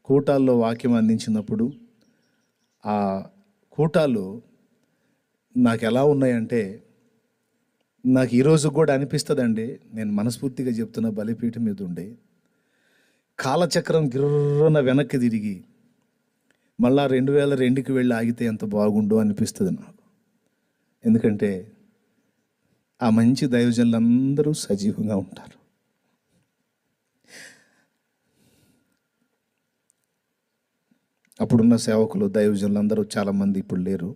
కూటాల్లో వాక్యం అందించినప్పుడు ఆ కూటాలు నాకు ఎలా ఉన్నాయంటే, నాకు ఈరోజు కూడా అనిపిస్తుందండి, నేను మనస్ఫూర్తిగా చెప్తున్న, బలిపీఠం మీద ఉండే కాలచక్రం గిర్రున వెనక్కి తిరిగి మళ్ళా 2002కి వెళ్ళి ఆగితే ఎంత బాగుండు అనిపిస్తుంది నాకు. ఎందుకంటే ఆ మంచి దైవజనులందరూ సజీవంగా ఉంటారు. అప్పుడున్న సేవకులు దైవజనులందరూ చాలామంది ఇప్పుడు లేరు.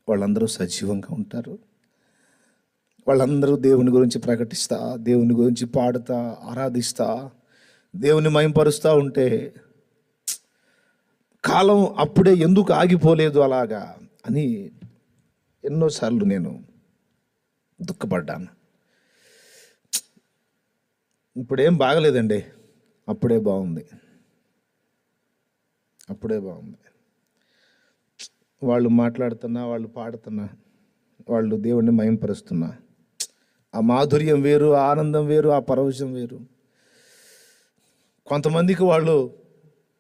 వాళ్ళందరూ సజీవంగా ఉంటారు. వాళ్ళందరూ దేవుని గురించి ప్రకటిస్తా, దేవుని గురించి పాడుతా, ఆరాధిస్తా, దేవుని మహింపరుస్తూ ఉంటే కాలం అప్పుడే ఎందుకు ఆగిపోలేదు అలాగా అని ఎన్నోసార్లు నేను దుఃఖపడ్డాను. ఇప్పుడేం బాగలేదండి, అప్పుడే బాగుంది. వాళ్ళు మాట్లాడుతున్నా, వాళ్ళు పాడుతున్నా, వాళ్ళు దేవుణ్ణి మహింపరుస్తున్నా, ఆ మాధుర్యం వేరు, ఆ ఆనందం వేరు, ఆ పరవశం వేరు. కొంతమందికి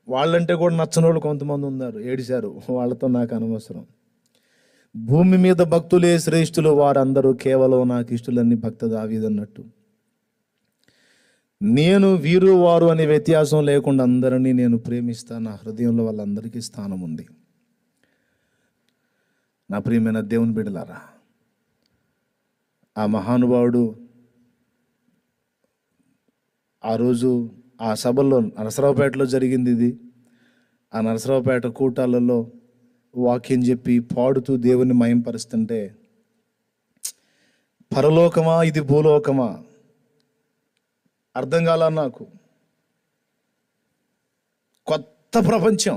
వాళ్ళంటే కూడా నచ్చని వాళ్ళు కొంతమంది ఉన్నారు, ఏడిశారు. వాళ్ళతో నాకు అనవసరం. భూమి మీద భక్తులే శ్రేష్ఠులు, వారందరూ కేవలం నాకు ఇష్టలన్నీ భక్త దావీదు అన్నట్టు. నేను వీరు వారు అనే వ్యత్యాసం లేకుండా అందరినీ నేను ప్రేమిస్తా. నా హృదయంలో వాళ్ళందరికీ స్థానం ఉంది. నా ప్రియమైన దేవుని బిడ్డలారా, ఆ మహానుభావుడు ఆ రోజు ఆ సభల్లో, నరసరావుపేటలో జరిగింది ఇది. ఆ నరసరావుపేట కూటాలలో వాక్యం చెప్పి పాడుతూ దేవుని మహింపరుస్తుంటే, పరలోకమా ఇది భూలోకమా అర్థం కాల నాకు. కొత్త ప్రపంచం.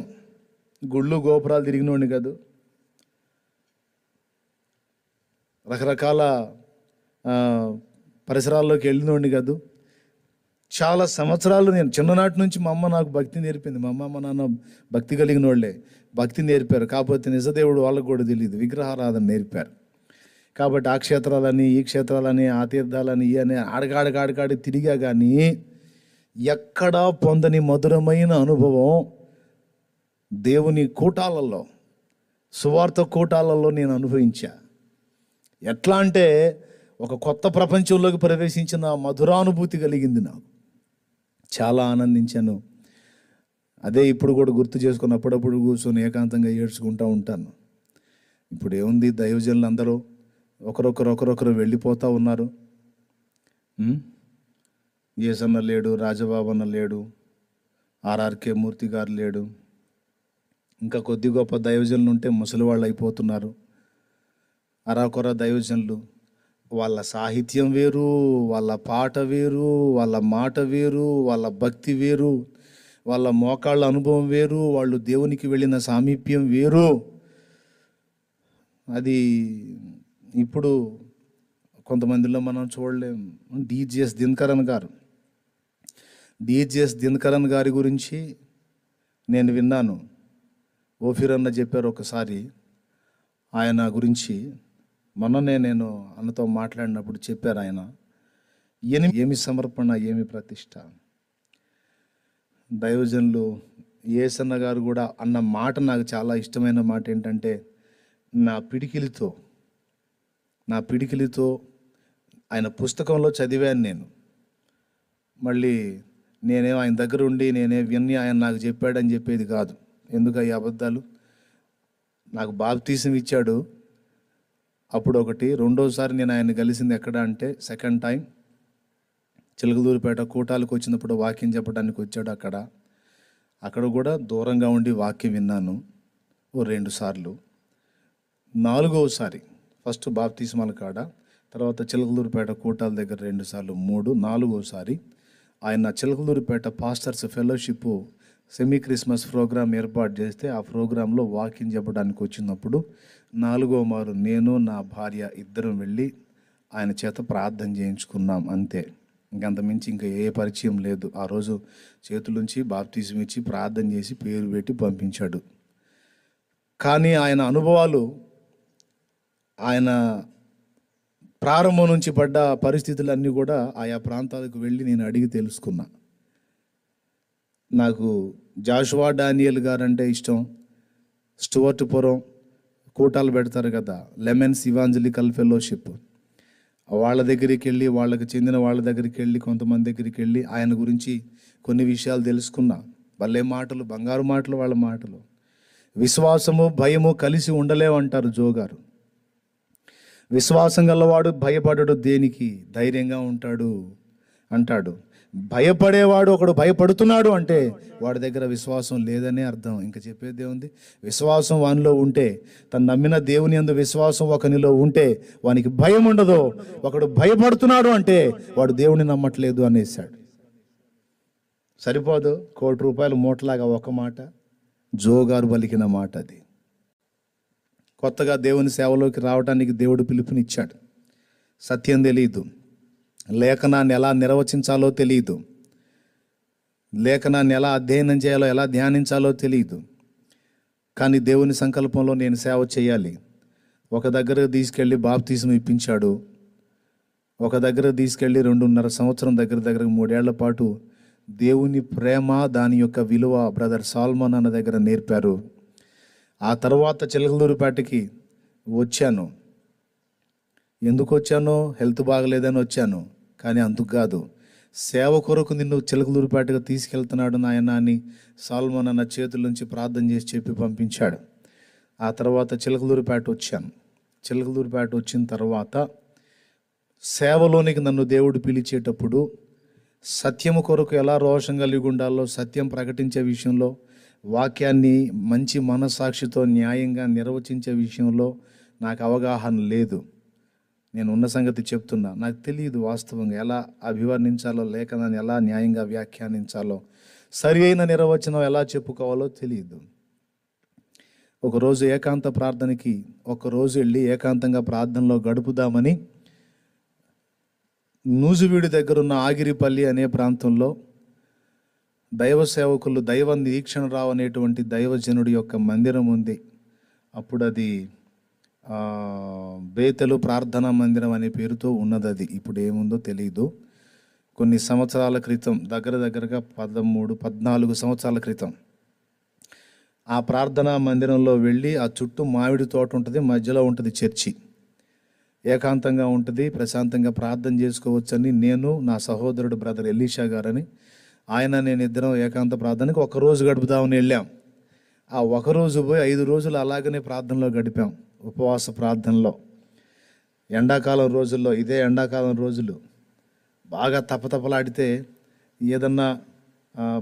గుళ్ళు గోపురాలు తిరిగినోడిని కాదు, రకరకాల పరిసరాల్లోకి వెళ్ళినోడిని కాదు. చాలా సంవత్సరాలు నేను చిన్ననాటి నుంచి మా అమ్మ నాకు భక్తి నేర్పింది. మా అమ్మ మా నాన్న భక్తి కలిగిన వాళ్ళే, భక్తి నేర్పారు. కాకపోతే నిజదేవుడు వాళ్ళకు కూడా తెలియదు, విగ్రహారాధన నేర్పారు. కాబట్టి ఆ క్షేత్రాలని, ఈ క్షేత్రాలని, ఆ తీర్థాలని, ఈ అని ఆడగాడి తిరిగా కానీ ఎక్కడా పొందని మధురమైన అనుభవం దేవుని కూటాలలో, సువార్త కూటాలలో నేను అనుభవించా. ఎట్లా అంటే ఒక కొత్త ప్రపంచంలోకి ప్రవేశించిన మధురానుభూతి కలిగింది నాకు. చాలా ఆనందించాను. అదే ఇప్పుడు కూడా గుర్తు చేసుకుని అప్పుడప్పుడు కూర్చొని ఏకాంతంగా ఏడ్చుకుంటూ ఉంటాను. ఇప్పుడు ఏముంది, దైవజనులు అందరూ ఒకరొకరు వెళ్ళిపోతూ ఉన్నారు. ఏసన్న లేడు, రాజబాబు అన్న లేడు, ఆర్ఆర్కే మూర్తి గారు లేడు. ఇంకా కొద్ది గొప్ప దైవజనులు ఉంటే ముసలి వాళ్ళు అయిపోతున్నారు. అరాకొర దైవజనులు, వాళ్ళ సాహిత్యం వేరు, వాళ్ళ పాట వేరు, వాళ్ళ మాట వేరు, వాళ్ళ భక్తి వేరు, వాళ్ళ మోకాళ్ళ అనుభవం వేరు, వాళ్ళు దేవునికి వెళ్ళిన సామీప్యం వేరు. అది ఇప్పుడు కొంతమందిలో మనం చూడలేం. డిజిఎస్ దినకరన్ గారి గురించి నేను విన్నాను. ఓఫీర్ అన్న చెప్పారు ఒకసారి ఆయన గురించి. మొన్ననే నేను అన్నతో మాట్లాడినప్పుడు చెప్పారు ఆయన, ఏమి సమర్పణ, ఏమి ప్రతిష్ట. దైవజనులు ఏసన్న గారు కూడా అన్న మాట నాకు చాలా ఇష్టమైన మాట ఏంటంటే, నా పిడికిలితో ఆయన పుస్తకంలో చదివాను నేను. మళ్ళీ నేనేం ఆయన దగ్గర ఉండి నేనే విన్ని ఆయన నాకు చెప్పాడని చెప్పేది కాదు. ఎందుకు ఈ అబద్ధాలు? నాకు బాప్తీసం ఇచ్చాడు అప్పుడు ఒకటి. రెండోసారి నేను ఆయన కలిసింది ఎక్కడ అంటే, సెకండ్ టైం చిలకలూరిపేట కూటాలకు వచ్చినప్పుడు వాక్యం చెప్పడానికి వచ్చాడు. అక్కడ కూడా దూరంగా ఉండి వాక్యం విన్నాను ఓ 2 సార్లు. 4వసారి ఫస్ట్ బాప్తీస్మాల కాడ, తర్వాత చిలకలూరిపేట కూటాల దగ్గర 2 సార్లు, 3, 4వసారి ఆయన Chilakaluripet pastors fellowship semi Christmas program ఏర్పాటు చేస్తే ఆ ప్రోగ్రాంలో వాక్యం చెప్పడానికి వచ్చినప్పుడు 4వ మారు నేను నా భార్య ఇద్దరం వెళ్ళి ఆయన చేత ప్రార్థన చేయించుకున్నాం. అంతే, ఇంకంతమించి ఇంకా ఏ పరిచయం లేదు. ఆ రోజు చేతులుంచి బాప్తిజం ఇచ్చి ప్రార్థన చేసి పేరు పెట్టి పంపించాడు. కానీ ఆయన అనుభవాలు, ఆయన ప్రారంభం నుంచి పడ్డ పరిస్థితులన్నీ కూడా ఆయా ప్రాంతాలకు వెళ్ళి నేను అడిగి తెలుసుకున్నా. నాకు జాషువా డానియల్ గారు అంటే ఇష్టం. స్టువర్ట్పురం కూటాలు పెడతారు కదా, లెమన్స్ ఇవాంజలికల్ ఫెలోషిప్, వాళ్ళ దగ్గరికి వెళ్ళి, వాళ్ళకి చెందిన వాళ్ళ దగ్గరికి వెళ్ళి, కొంతమంది దగ్గరికి వెళ్ళి ఆయన గురించి కొన్ని విషయాలు తెలుసుకున్నా. భలే మాటలు, బంగారు మాటలు వాళ్ళ మాటలు. విశ్వాసము భయము కలిసి ఉండలేవంటారు జోగారు. విశ్వాసం గలవాడు భయపడడు దేనికి, ధైర్యంగా ఉంటాడు అంటాడు. భయపడేవాడు ఒకడు భయపడుతున్నాడు అంటే వాడి దగ్గర విశ్వాసం లేదనే అర్థం. ఇంకా చెప్పేది ఏముంది? విశ్వాసం వానిలో ఉంటే, తను నమ్మిన దేవుని యందు విశ్వాసం ఒకనిలో ఉంటే వానికి భయం ఉండదు. ఒకడు భయపడుతున్నాడు అంటే వాడు దేవుని నమ్మట్లేదు అనేసాడు. సరిపోదు, ₹1,00,00,000 మూటలాగా ఒక మాట జోగారు పలికిన మాట అది. కొత్తగా దేవుని సేవలోకి రావడానికి దేవుడు పిలుపునిచ్చాడు. సత్యం తెలియదు, లేఖనాన్ని ఎలా నిర్వచించాలో తెలియదు, లేఖనాన్ని ఎలా అధ్యయనం చేయాలో, ఎలా ధ్యానించాలో తెలియదు. కానీ దేవుని సంకల్పంలో నేను సేవ చేయాలి. ఒక దగ్గర తీసుకెళ్ళి బాప్తిజం ఇప్పించాడు. ఒక దగ్గర తీసుకెళ్ళి 2.5 సంవత్సరం దగ్గర 3 ఏళ్ల పాటు దేవుని ప్రేమ, దాని యొక్క విలువ బ్రదర్ సాల్మన్ అన్న దగ్గర నేర్పారు. ఆ తర్వాత చిలకలూరుపేటకి వచ్చాను. ఎందుకు వచ్చానో, హెల్త్ బాగలేదని వచ్చాను. కానీ అందుకు కాదు, సేవ కొరకు నిన్ను చిలకలూరుపేటగా తీసుకెళ్తున్నాడు నాయన అని సాల్మన్ అన్న చేతుల నుంచి ప్రార్థన చేసి చెప్పి పంపించాడు. ఆ తర్వాత చిలకలూరుపేట వచ్చాను. చిలకలూరుపేట వచ్చిన తర్వాత సేవలోనికి నన్ను దేవుడు పిలిచేటప్పుడు సత్యము కొరకు ఎలా రోషం కలిగి ఉండాలో, సత్యం ప్రకటించే విషయంలో, వాక్యాన్ని మంచి మనస్సాక్షితో న్యాయంగా నిర్వచించే విషయంలో నాకు అవగాహన లేదు. నేను ఉన్న సంగతి చెప్తున్నా. నాకు తెలియదు వాస్తవంగా ఎలా అభివర్ణించాలో, లేఖనాన్ని ఎలా న్యాయంగా వ్యాఖ్యానించాలో, సరి అయిన నిర్వచనం ఎలా చెప్పుకోవాలో తెలియదు. ఒకరోజు ఏకాంత ప్రార్థనకి ఒకరోజు వెళ్ళి ఏకాంతంగా ప్రార్థనలో గడుపుదామని నూజువీడి దగ్గరున్న ఆగిరిపల్లి అనే ప్రాంతంలో దైవ సేవకులు, దైవ నిరీక్షణ రావు అనేటువంటి దైవజనుడి యొక్క మందిరం ఉంది. అప్పుడు అది బేతెలు ప్రార్థనా మందిరం అనే పేరుతో ఉన్నది. అది ఇప్పుడు ఏముందో తెలియదు. కొన్ని సంవత్సరాల క్రితం, దగ్గరగా 13-14 సంవత్సరాల క్రితం ఆ ప్రార్థనా మందిరంలో వెళ్ళి, ఆ చుట్టూ మామిడి తోట ఉంటుంది, మధ్యలో ఉంటుంది చర్చి. ఏకాంతంగా ఉంటుంది, ప్రశాంతంగా ప్రార్థన చేసుకోవచ్చని నేను, నా సహోదరుడు బ్రదర్ ఎలీషా గారని, ఆయన నేను ఇద్దరం ఏకాంత ప్రార్థనకి ఒకరోజు గడుపుదామని వెళ్ళాం. ఆ ఒకరోజు పోయి 5 రోజులు అలాగనే ప్రార్థనలో గడిపాం, ఉపవాస ప్రార్థనలో. ఎండాకాలం రోజుల్లో, ఇదే ఎండాకాలం రోజులు బాగా తపతపలాడితే, ఏదన్నా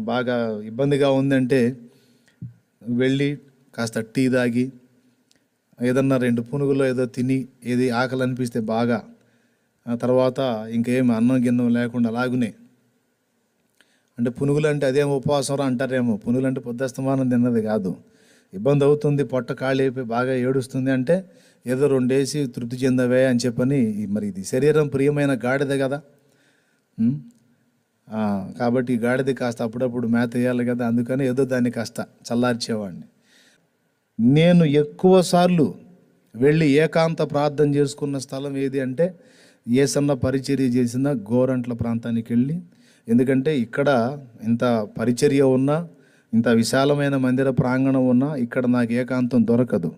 బాగా ఇబ్బందిగా ఉందంటే వెళ్ళి కాస్త టీ తాగి, ఏదన్నా 2 పునుగులో ఏదో తిని, ఏది ఆకలి అనిపిస్తే బాగా, ఆ తర్వాత ఇంకేం అన్నం గిన్నం లేకుండా అలాగునే. అంటే పునుగులు అంటే అదేమో ఉపవాసం అంటారేమో. పునుగులు అంటే పొద్దస్తమానం తిన్నది కాదు. ఇబ్బంది అవుతుంది, పొట్ట ఖాళీ అయిపోయి బాగా ఏడుస్తుంది అంటే ఏదో 2 వేసి తృప్తి చెందవే అని చెప్పని. మరి ఇది శరీరం ప్రియమైన గాడిద కదా, కాబట్టి గాడిద కాస్త అప్పుడప్పుడు మేత వేయాలి కదా, అందుకని ఏదో దాన్ని కాస్త చల్లార్చేవాడిని. నేను ఎక్కువ సార్లు వెళ్ళి ఏకాంత ప్రార్థన చేసుకున్న స్థలం ఏది అంటే, ఏసన్న పరిచర్య చేసిన గోరంట్ల ప్రాంతానికి వెళ్ళి. ఎందుకంటే ఇక్కడ ఇంత పరిచర్య ఉన్నా, ఇంత విశాలమైన మందిర ప్రాంగణం ఉన్నా ఇక్కడ నాకు ఏకాంతం దొరకదు.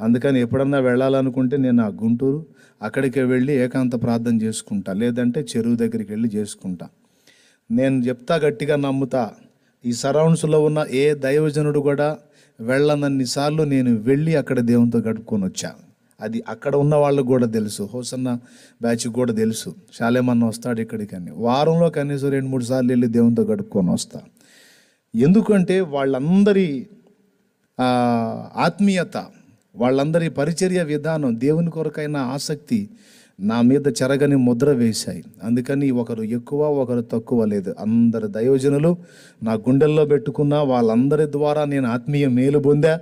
అందుకని ఎప్పుడన్నా వెళ్ళాలనుకుంటే నేను ఆ గుంటూరు అక్కడికే వెళ్ళి ఏకాంత ప్రార్థన చేసుకుంటా, లేదంటే చెరువు దగ్గరికి వెళ్ళి చేసుకుంటా. నేను చెప్తా, గట్టిగా నమ్ముతా, ఈ సరౌండ్స్లో ఉన్న ఏ దైవజనుడు కూడా వెళ్ళనన్నిసార్లు నేను వెళ్ళి అక్కడ దేవునితో గడుపుకొని వచ్చా. అది అక్కడ ఉన్న వాళ్ళకు కూడా తెలుసు, హోసన్న బ్యాచ్కి కూడా తెలుసు. శాలేమన్న వస్తాడు ఇక్కడికని, వారంలో కనీసం 2-3 సార్లు వెళ్ళి దేవునితో గడుపుకొని వస్తా. ఎందుకంటే వాళ్ళందరి ఆత్మీయత, వాళ్ళందరి పరిచర్య విధానం, దేవుని కొరకైన ఆసక్తి నా మీద చెరగని ముద్ర వేశాయి. అందుకని ఒకరు ఎక్కువ ఒకరు తక్కువ లేదు. అందరు దైవజనులు నా గుండెల్లో పెట్టుకున్నా, వాళ్ళందరి ద్వారా నేను ఆత్మీయ మేలు పొందా.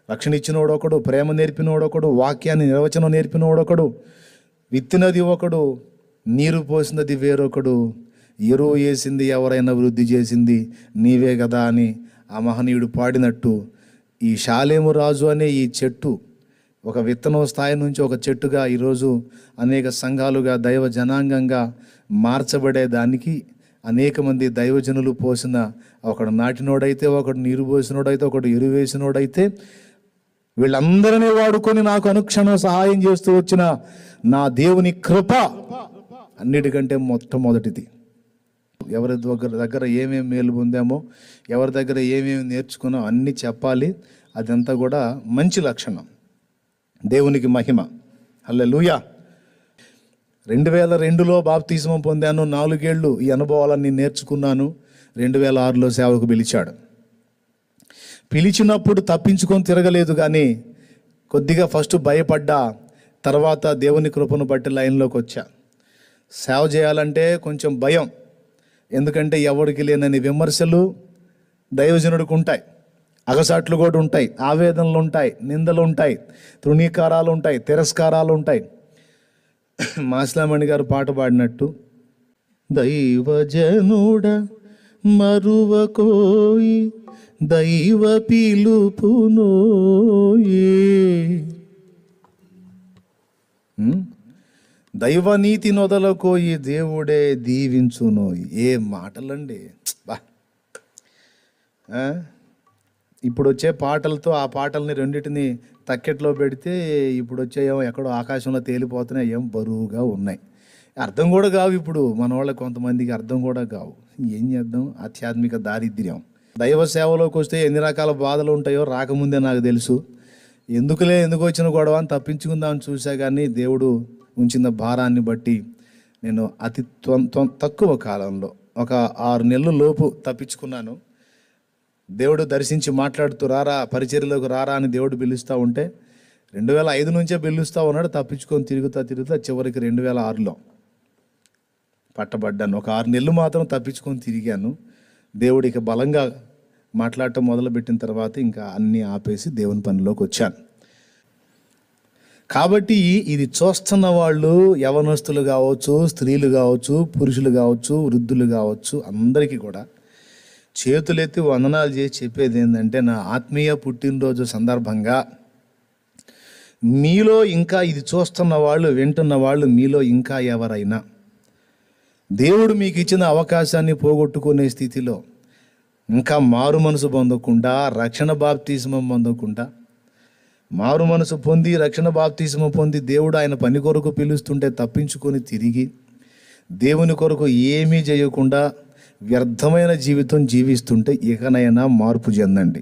రక్షణ ఇచ్చినోడు ఒకడు, ప్రేమ నేర్పినోడు ఒకడు, వాక్యాన్ని నిర్వచనం నేర్పినోడు ఒకడు, విత్తినది ఒకడు, నీరు పోసినది వేరొకడు, ఎరువు వేసింది ఎవరైనా వృద్ధి చేసింది నీవే కదా అని ఆ మహనీయుడు పాడినట్టు, ఈ షాలేము రాజు అనే ఈ చెట్టు ఒక విత్తనం స్థాయి నుంచి ఒక చెట్టుగా ఈరోజు అనేక సంఘాలుగా దైవ జనాంగంగా మార్చబడేదానికి అనేక మంది దైవజనులు పోసిన, ఒకడు నాటినోడైతే, ఒకడు నీరు పోసినోడైతే, ఒకడు ఎరువు వేసినోడైతే, వీళ్ళందరినీ వాడుకొని నాకు అనుక్షణం సహాయం చేస్తూ వచ్చిన నా దేవుని కృప అన్నిటికంటే మొట్టమొదటిది. ఎవరి దగ్గర ఏమేమి మేలు పొందామో, ఎవరి దగ్గర ఏమేమి నేర్చుకున్నామో అన్నీ చెప్పాలి. అదంతా కూడా మంచి లక్షణం. దేవునికి మహిమ. హల్లెలూయా. 2002లో బాప్తిస్మం పొందాను. 4 ఏళ్ళు ఈ అనుభవాలన్నీ నేర్చుకున్నాను. 2006లో సేవకు పిలిచాడు. పిలిచినప్పుడు తప్పించుకొని తిరగలేదు, కానీ కొద్దిగా ఫస్ట్ భయపడ్డా. తర్వాత దేవుని కృపను బట్టి లైన్లోకి వచ్చా. సేవ చేయాలంటే కొంచెం భయం. ఎందుకంటే ఎవరికి లేనని విమర్శలు దైవజనుడికి ఉంటాయి, అగసాట్లు కూడా ఉంటాయి, ఆవేదనలు ఉంటాయి, నిందలు ఉంటాయి, తృణీకారాలు ఉంటాయి, తిరస్కారాలు ఉంటాయి. మాస్లామణి గారు పాట పాడినట్టు, దైవజనుడ మరువకోయి దైవ పిలుపునోయే, దైవనీతి నొదలకోయి దేవుడే దీవించునోయి. ఏ మాటలండి బా. ఇప్పుడు వచ్చే పాటలతో ఆ పాటల్ని రెండింటిని తక్కెట్లో పెడితే ఇప్పుడు వచ్చేయేమో ఎక్కడో ఆకాశంలో తేలిపోతున్నాయి, ఏం బరువుగా ఉన్నాయి. అర్థం కూడా కావు. ఇప్పుడు మన వాళ్ళకి కొంతమందికి అర్థం కూడా కావు. ఏం చేద్దాం? ఆధ్యాత్మిక దారిద్ర్యం. దైవ సేవలోకి వస్తే ఎన్ని రకాల బాధలు ఉంటాయో రాకముందే నాకు తెలుసు. ఎందుకు వచ్చిన గొడవ అని తప్పించుకుందామని చూసా, కానీ దేవుడు ఉంచిన భారాన్ని బట్టి నేను అతి తక్కువ కాలంలో, ఒక 6 నెలల లోపు తప్పించుకున్నాను. దేవుడు దర్శించి మాట్లాడుతూ రారా, పరిచర్యలోకి రారా అని దేవుడు పిలుస్తూ ఉంటే 2005 నుంచే పిలుస్తూ ఉన్నాడు. తప్పించుకొని తిరుగుతా చివరికి 2006లో పట్టబడ్డాను. ఒక 6 నెలలు మాత్రం తప్పించుకొని తిరిగాను. దేవుడికి బలంగా మాట్లాడటం మొదలుపెట్టిన తర్వాత ఇంకా అన్నీ ఆపేసి దేవుని పనిలోకి వచ్చాను. కాబట్టి ఇది చూస్తున్న వాళ్ళు యవనస్తులు కావచ్చు, స్త్రీలు కావచ్చు, పురుషులు కావచ్చు, వృద్ధులు కావచ్చు, అందరికీ కూడా చేతులెత్తి వందనాలు చేసి చెప్పేది ఏంటంటే, నా ఆత్మీయ పుట్టినరోజు సందర్భంగా మీలో ఇంకా, ఇది చూస్తున్న వాళ్ళు, వింటున్న వాళ్ళు, మీలో ఇంకా ఎవరైనా దేవుడు మీకు ఇచ్చిన అవకాశాన్ని పోగొట్టుకునే స్థితిలో ఇంకా మారు మనసు పొందకుండా, రక్షణ బాప్తిస్మం పొందకుండా, మారు మనసు పొంది రక్షణ బాప్తిస్మం పొంది దేవుడు ఆయన పని కొరకు పిలుస్తుంటే తప్పించుకొని తిరిగి దేవుని కొరకు ఏమీ చేయకుండా వ్యర్థమైన జీవితం జీవిస్తుంటే ఇకనైనా మార్పు చెందండి.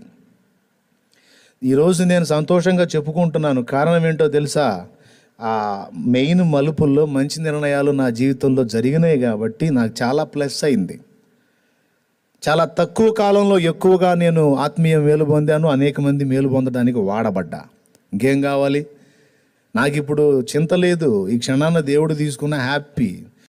ఈరోజు నేను సంతోషంగా చెప్పుకుంటున్నాను. కారణం ఏంటో తెలుసా? ఆ మెయిన్ మలుపుల్లో మంచి నిర్ణయాలు నా జీవితంలో జరిగినాయి కాబట్టి నాకు చాలా ప్లస్ అయింది. చాలా తక్కువ కాలంలో ఎక్కువగా నేను ఆత్మీయ మేలు పొందాను. అనేక మంది మేలు పొందడానికి వాడబడ్డా. ఇంకేం కావాలి? నాకు ఇప్పుడు చింత లేదు. ఈ క్షణాన దేవుడు తీసుకున్న హ్యాపీ.